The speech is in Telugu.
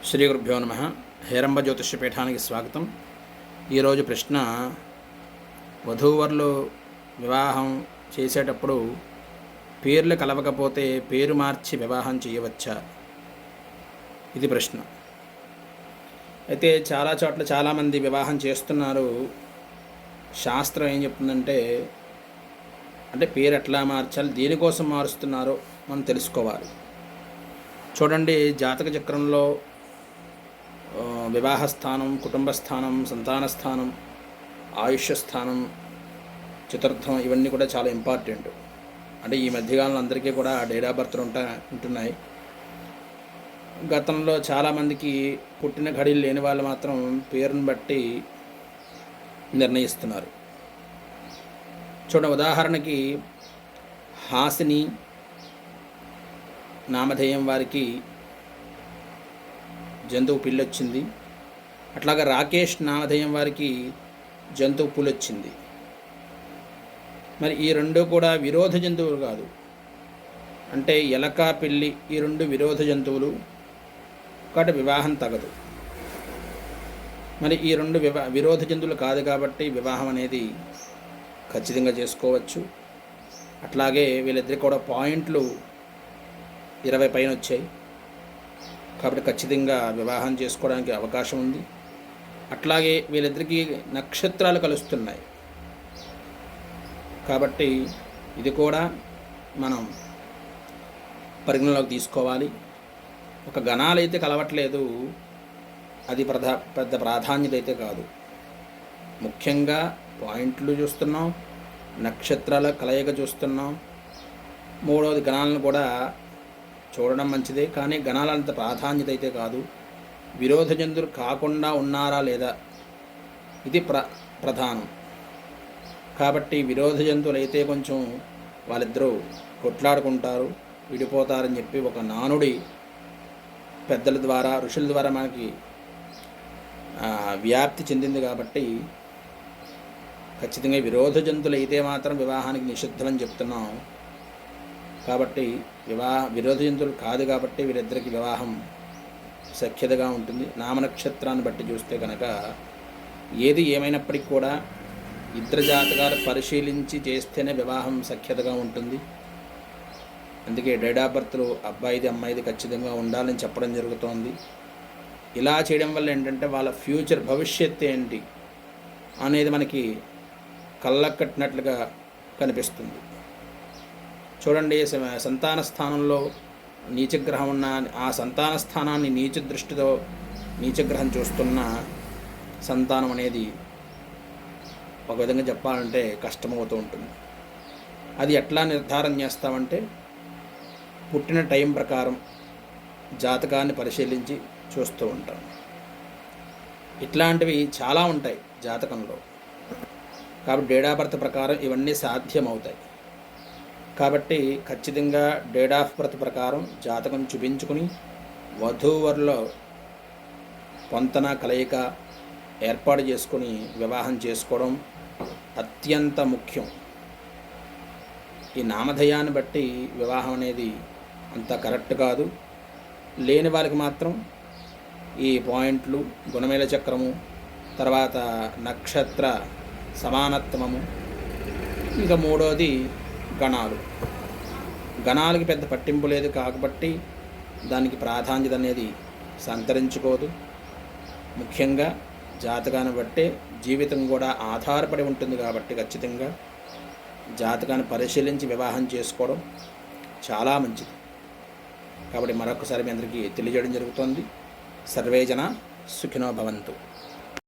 శ్రీ గురుభ్యో నమ. హేరంబ జ్యోతిష్య పీఠానికి స్వాగతం. ఈరోజు ప్రశ్న: వధూవరులు వివాహం చేసేటప్పుడు పేర్లు కలవకపోతే పేరు మార్చి వివాహం చేయవచ్చా? ఇది ప్రశ్న. అయితే చాలా చోట్ల చాలామంది వివాహం చేస్తున్నారు. శాస్త్రం ఏం చెప్తుందంటే, పేరు ఎట్లా మార్చాలి, దేనికోసం మారుస్తున్నారో మనం తెలుసుకోవాలి. చూడండి, జాతక చక్రంలో వివాహ స్థానం, కుటుంబ స్థానం, సంతాన స్థానం, ఆయుష్ స్థానం, చతుర్థం, ఇవన్నీ కూడా చాలా ఇంపార్టెంట్. ఈ మధ్యకాలంలో అందరికీ కూడా డేట్ ఆఫ్ బర్త్లు ఉంటున్నాయి. గతంలో చాలామందికి పుట్టిన ఘడియలు లేని వాళ్ళు మాత్రం పేరును బట్టి నిర్ణయిస్తున్నారు. చూడండి, ఉదాహరణకి హాసిని నామధేయం వారికి జంతువు పిల్లి వచ్చింది. అట్లాగా రాకేష్ నామధేయం వారికి జంతువు పులి వచ్చింది. మరి ఈ రెండు కూడా విరోధ జంతువులు కాదు. ఎలక, పిల్లి ఈ రెండు విరోధ జంతువులు కాబట్టి వివాహం తగదు. మరి ఈ రెండు విరోధ జంతువులు కాదు కాబట్టి వివాహం అనేది ఖచ్చితంగా చేసుకోవచ్చు. అట్లాగే వీళ్ళిద్దరికి కూడా పాయింట్లు 20 పైన వచ్చాయి కాబట్టి ఖచ్చితంగా వివాహం చేసుకోవడానికి అవకాశం ఉంది. అట్లాగే వీళ్ళిద్దరికీ నక్షత్రాలు కలుస్తున్నాయి కాబట్టి ఇది కూడా మనం పరిగణలోకి తీసుకోవాలి. ఒక గణాలు అయితే కలవట్లేదు, అది పెద్ద ప్రాధాన్యత అయితే కాదు. ముఖ్యంగా పాయింట్లు చూస్తున్నాం, నక్షత్రాల కలయిక చూస్తున్నాం. మూడవది గణాలను కూడా చూడడం మంచిదే, కానీ గణాలంత ప్రాధాన్యత అయితే కాదు. విరోధ జంతువులు కాకుండా ఉన్నారా లేదా, ఇది ప్రధానం. కాబట్టి విరోధ జంతువులు అయితే కొంచెం వాళ్ళిద్దరూ కొట్లాడుకుంటారు, విడిపోతారని చెప్పి ఒక నానుడి పెద్దల ద్వారా, ఋషుల ద్వారా మనకి వ్యాప్తి చెందింది. కాబట్టి ఖచ్చితంగా విరోధ జంతువులు అయితే మాత్రం వివాహానికి నిషిద్ధమని చెప్తున్నాం. కాబట్టి విరోధ జంతువులు కాదు కాబట్టి వీరిద్దరికి వివాహం సఖ్యతగా ఉంటుంది. నామనక్షత్రాన్ని బట్టి చూస్తే కనుక ఏది ఏమైనప్పటికీ కూడా ఇద్దరు జాతకాలు పరిశీలించి చేస్తేనే వివాహం సఖ్యతగా ఉంటుంది. అందుకే డేట్ ఆఫ్ బర్త్లు అబ్బాయిది అమ్మాయిది ఖచ్చితంగా ఉండాలని చెప్పడం జరుగుతోంది. ఇలా చేయడం వల్ల వాళ్ళ ఫ్యూచర్ భవిష్యత్తు ఏంటి అనేది మనకి కళ్ళకట్టినట్లుగా కనిపిస్తుంది. చూడండి, సంతాన స్థానంలో నీచగ్రహం ఉన్న ఆ సంతాన స్థానాన్ని నీచగ్రహం చూస్తున్న సంతానం అనేది ఒక విధంగా చెప్పాలంటే కష్టమవుతూ ఉంటుంది. అది ఎట్లా నిర్ధారణ చేస్తామంటే, పుట్టిన టైం ప్రకారం జాతకాన్ని పరిశీలించి చూస్తూ ఉంటాం. ఇట్లాంటివి చాలా ఉంటాయి జాతకంలో. కాబట్టి డేట్ ఆఫ్ బర్త్ ప్రకారం ఇవన్నీ సాధ్యమవుతాయి. కాబట్టి ఖచ్చితంగా డేట్ ఆఫ్ బర్త్ ప్రకారం జాతకం చూపించుకుని వధూవరులో పొంతన కలయిక ఏర్పాటు చేసుకుని వివాహం చేసుకోవడం అత్యంత ముఖ్యం. ఈ నామధేయాన్ని బట్టి వివాహం అనేది అంత కరెక్ట్ కాదు. లేని వారికి మాత్రం ఈ పాయింట్లు, గుణమేల చక్రము, తర్వాత నక్షత్ర సమానత్వము, ఇంకా మూడోది గణాలకి పెద్ద పట్టింపు లేదు కాబట్టి దానికి ప్రాధాన్యత అనేది సంతరించుకోదు. ముఖ్యంగా జాతకాన్ని బట్టే జీవితం కూడా ఆధారపడి ఉంటుంది కాబట్టి ఖచ్చితంగా జాతకాన్ని పరిశీలించి వివాహం చేసుకోవడం చాలా మంచిది. కాబట్టి మరొకసారి మీ అందరికీ తెలియజేయడం జరుగుతోంది. సర్వే జన సుఖినో భవంతు.